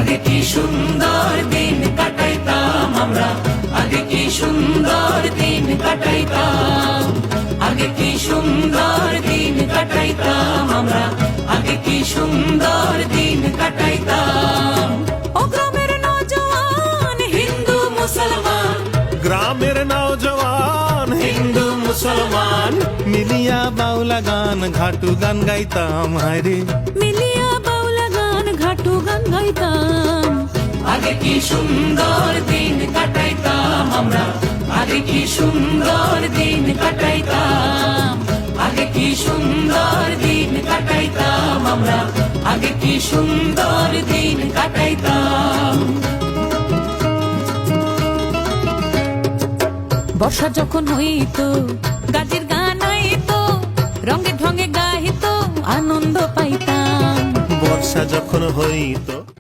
আগে কি সুন্দর দিন কাটাইতাম আমরা, আগে কি সুন্দর দিন কাটাইতাম, আগে কি সুন্দর দিন কাটাইতাম আমরা, আগে কি সুন্দর দিন কাটাইতাম। ও গ্রামের নওজওয়ান হিন্দু মুসলমান, গ্রামের নওজওয়ান হিন্দু মুসলমান মিলিয়া বাউলা গান ঘাটু গান গাইতাম হায়রে, মিলিয়া বাউলা গান ঘাটু গান গাইতাম। আগে কি সুন্দর দিন কাটাইতাম আমরা, আগে কি সুন্দর দিন কাটাইতাম, আগে কি সুন্দর দিন কাটাইতাম আমরা, আগে কি সুন্দর দিন কাটাইতাম। বর্ষা যখন হইতো গাজীর গান আইতো, রঙে ঢঙে গাইতো আনন্দ পাইতাম। বর্ষা যখন হইতো